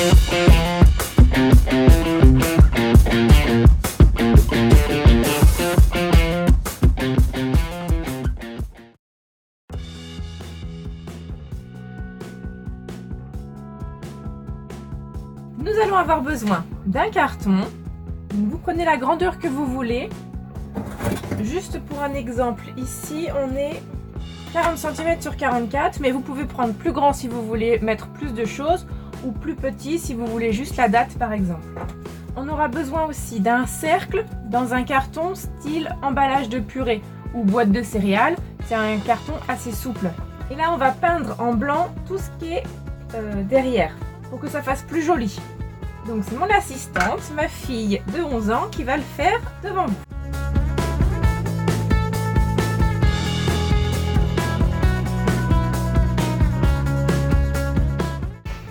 Nous allons avoir besoin d'un carton. Vous prenez la grandeur que vous voulez. Juste pour un exemple, ici on est 40 cm sur 44, mais vous pouvez prendre plus grand si vous voulez mettre plus de choses, ou plus petit si vous voulez juste la date par exemple. On aura besoin aussi d'un cercle dans un carton style emballage de purée ou boîte de céréales. C'est un carton assez souple. Et là on va peindre en blanc tout ce qui est derrière pour que ça fasse plus joli. Donc c'est mon assistante, ma fille de 11 ans qui va le faire devant vous.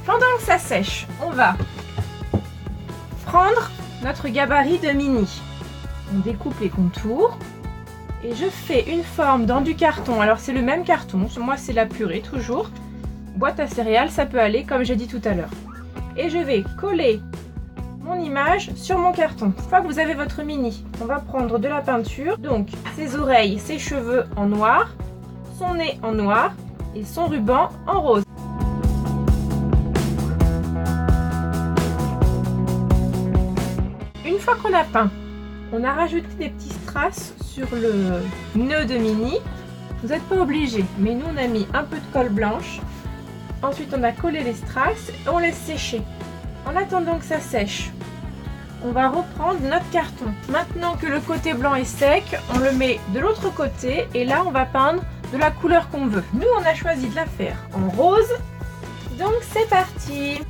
Pendant que ça sèche, on va prendre notre gabarit de mini. On découpe les contours et je fais une forme dans du carton. Alors c'est le même carton, moi c'est la purée toujours. Boîte à céréales, ça peut aller comme j'ai dit tout à l'heure. Et je vais coller mon image sur mon carton. Une fois que vous avez votre mini, on va prendre de la peinture. Donc ses oreilles, ses cheveux en noir, son nez en noir et son ruban en rose. Une fois qu'on a peint, on a rajouté des petits strass sur le nœud de mini. Vous n'êtes pas obligé, mais nous on a mis un peu de colle blanche. Ensuite on a collé les strass et on laisse sécher. En attendant que ça sèche, on va reprendre notre carton. Maintenant que le côté blanc est sec, on le met de l'autre côté et là on va peindre de la couleur qu'on veut. Nous on a choisi de la faire en rose, donc c'est parti.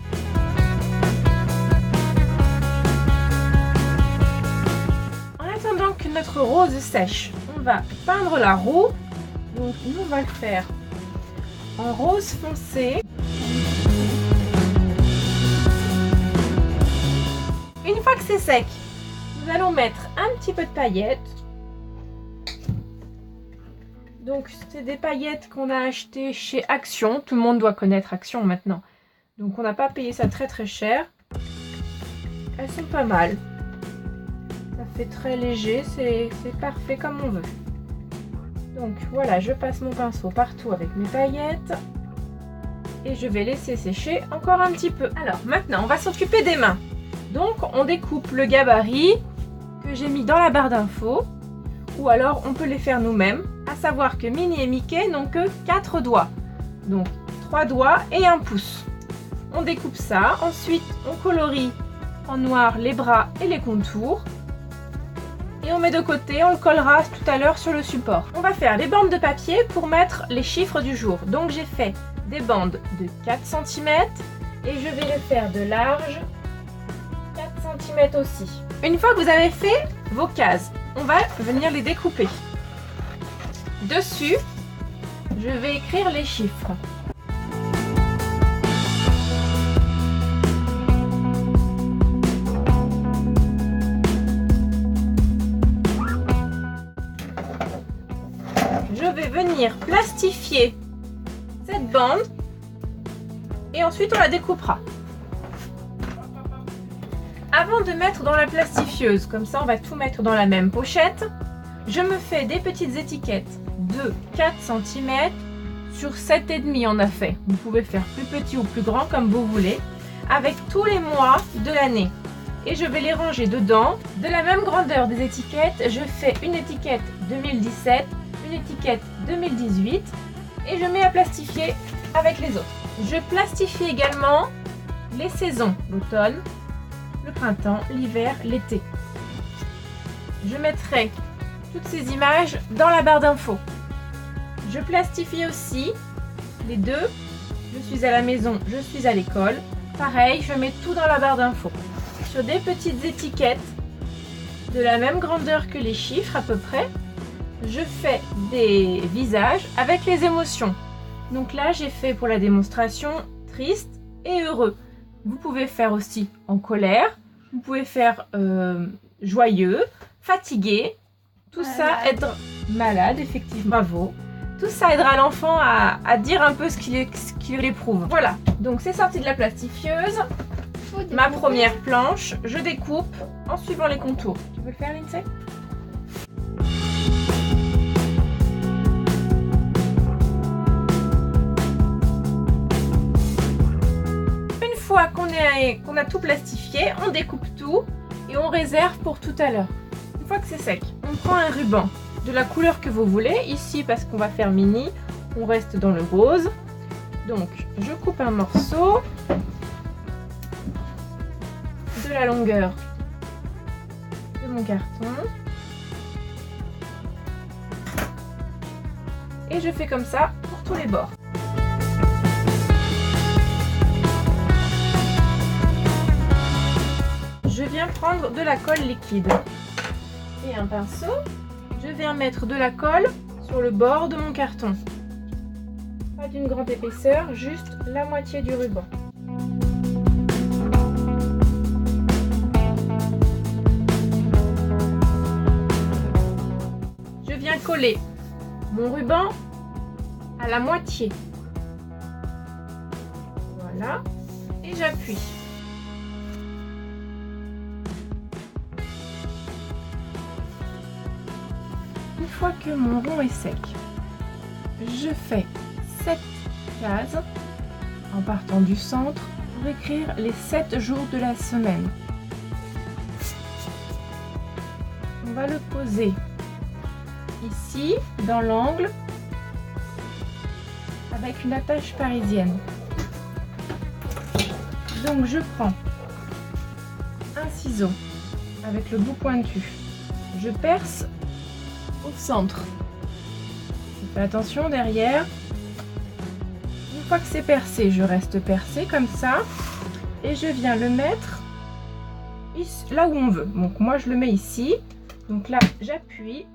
En attendant que notre rose sèche, on va peindre la roue. Donc nous on va le faire en rose foncé. Une fois que c'est sec, nous allons mettre un petit peu de paillettes. Donc c'est des paillettes qu'on a achetées chez Action. Tout le monde doit connaître Action maintenant. Donc on n'a pas payé ça très très cher. Elles sont pas mal. Ça fait très léger, c'est parfait comme on veut. Donc voilà, je passe mon pinceau partout avec mes paillettes. Et je vais laisser sécher encore un petit peu. Alors maintenant, on va s'occuper des mains. Donc on découpe le gabarit que j'ai mis dans la barre d'infos. Ou alors on peut les faire nous-mêmes. À savoir que Minnie et Mickey n'ont que 4 doigts. Donc 3 doigts et 1 pouce. On découpe ça. Ensuite on colorie en noir les bras et les contours. Et on met de côté, on le collera tout à l'heure sur le support. On va faire les bandes de papier pour mettre les chiffres du jour. Donc j'ai fait des bandes de 4 cm et je vais les faire de large 4 cm aussi. Une fois que vous avez fait vos cases, on va venir les découper. Dessus, je vais écrire les chiffres. Je vais venir plastifier cette bande et ensuite on la découpera. Avant de mettre dans la plastifieuse, comme ça on va tout mettre dans la même pochette, je me fais des petites étiquettes de 4 cm sur 7,5 on a fait. Vous pouvez faire plus petit ou plus grand comme vous voulez, avec tous les mois de l'année. Et je vais les ranger dedans. De la même grandeur des étiquettes, je fais une étiquette 2017, une étiquette 2018 et je mets à plastifier avec les autres. Je plastifie également les saisons, l'automne, le printemps, l'hiver, l'été. Je mettrai toutes ces images dans la barre d'infos. Je plastifie aussi les deux. Je suis à la maison, je suis à l'école. Pareil, je mets tout dans la barre d'infos. Sur des petites étiquettes de la même grandeur que les chiffres à peu près, je fais des visages avec les émotions. Donc là, j'ai fait pour la démonstration triste et heureux. Vous pouvez faire aussi en colère, vous pouvez faire joyeux, fatigué. Tout ça aidera, malade effectivement, bravo. Tout ça aidera l'enfant à dire un peu ce qu'il éprouve. Voilà, donc c'est sorti de la plastifieuse. ma première planche, je découpe en suivant les contours. Tu veux le faire, Lindsay? Une fois qu'on a tout plastifié, on découpe tout et on réserve pour tout à l'heure. Une fois que c'est sec, on prend un ruban de la couleur que vous voulez. Ici, parce qu'on va faire mini, on reste dans le rose. Donc, je coupe un morceau de la longueur de mon carton. Et je fais comme ça pour tous les bords. Je viens prendre de la colle liquide et un pinceau. Je viens mettre de la colle sur le bord de mon carton. Pas d'une grande épaisseur, juste la moitié du ruban. Je viens coller mon ruban à la moitié. Voilà. Et j'appuie. Une fois que mon rond est sec, je fais 7 cases en partant du centre pour écrire les 7 jours de la semaine. On va le poser ici dans l'angle avec une attache parisienne. Donc je prends un ciseau avec le bout pointu, je perce au centre. Je fais attention derrière. Une fois que c'est percé, je reste percé comme ça et je viens le mettre ici, là où on veut. Donc moi je le mets ici. Donc là j'appuie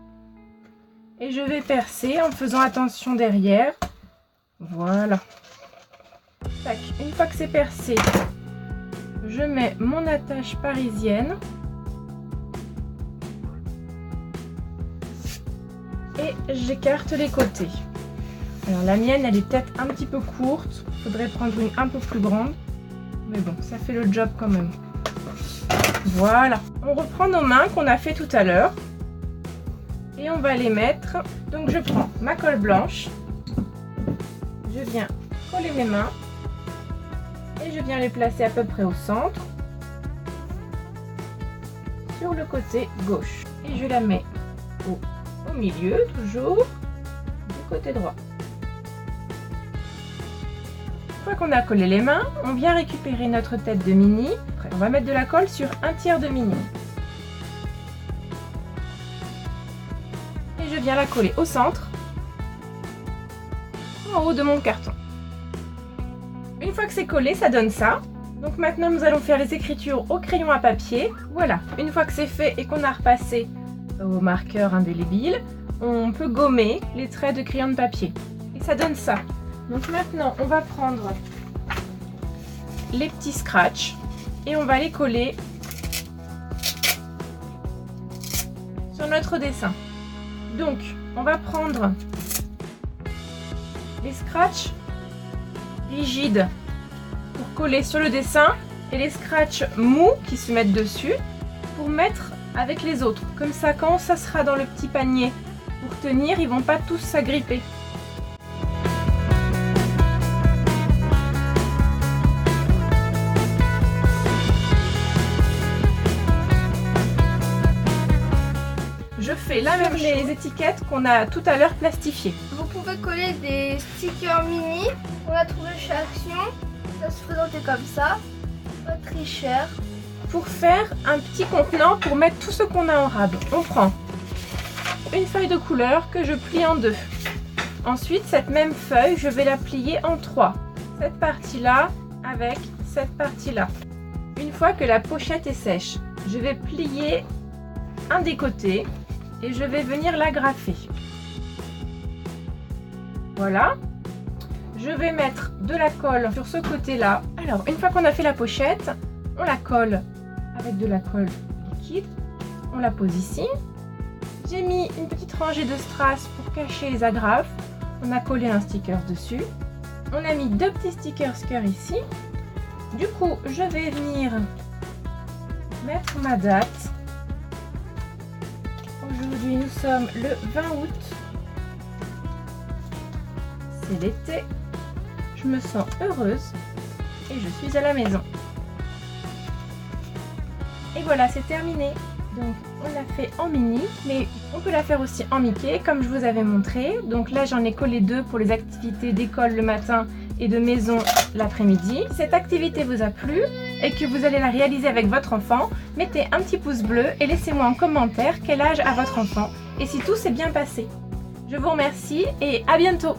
et je vais percer en faisant attention derrière. Voilà. Tac. Une fois que c'est percé, je mets mon attache parisienne. Et j'écarte les côtés. Alors la mienne, elle est peut-être un petit peu courte. Il faudrait prendre une un peu plus grande. Mais bon, ça fait le job quand même. Voilà. On reprend nos mains qu'on a fait tout à l'heure. Et on va les mettre. Donc je prends ma colle blanche. Je viens coller mes mains. Et je viens les placer à peu près au centre. Sur le côté gauche. Et je la mets au milieu, toujours du côté droit. Une fois qu'on a collé les mains, on vient récupérer notre tête de mini. Après, on va mettre de la colle sur un tiers de mini. Et je viens la coller au centre, en haut de mon carton. Une fois que c'est collé, ça donne ça. Donc maintenant, nous allons faire les écritures au crayon à papier. Voilà, une fois que c'est fait et qu'on a repassé au marqueur indélébile, on peut gommer les traits de crayon de papier et ça donne ça. Donc maintenant on va prendre les petits scratchs et on va les coller sur notre dessin. Donc on va prendre les scratchs rigides pour coller sur le dessin et les scratchs mous qui se mettent dessus pour mettre avec les autres. Comme ça, quand ça sera dans le petit panier pour tenir, ils vont pas tous s'agripper. Je fais la même les étiquettes qu'on a tout à l'heure plastifiées. Vous pouvez coller des stickers mini. On a trouvé chez Action. Ça se présentait comme ça. Pas très cher. Pour faire un petit contenant pour mettre tout ce qu'on a en rab, on prend une feuille de couleur que je plie en 2. Ensuite, cette même feuille, je vais la plier en 3. Cette partie-là avec cette partie-là. Une fois que la pochette est sèche, je vais plier un des côtés et je vais venir l'agrafer. Voilà. Je vais mettre de la colle sur ce côté-là. Alors, une fois qu'on a fait la pochette, on la colle avec de la colle liquide. On la pose ici. J'ai mis une petite rangée de strass pour cacher les agrafes. On a collé un sticker dessus. On a mis 2 petits stickers cœur ici. Du coup, je vais venir mettre ma date. Aujourd'hui, nous sommes le 20 août. C'est l'été. Je me sens heureuse et je suis à la maison. Et voilà, c'est terminé. Donc, on l'a fait en mini, mais on peut la faire aussi en Mickey, comme je vous avais montré. Donc là, j'en ai collé 2 pour les activités d'école le matin et de maison l'après-midi. Si cette activité vous a plu et que vous allez la réaliser avec votre enfant, mettez un petit pouce bleu et laissez-moi en commentaire quel âge a votre enfant et si tout s'est bien passé. Je vous remercie et à bientôt!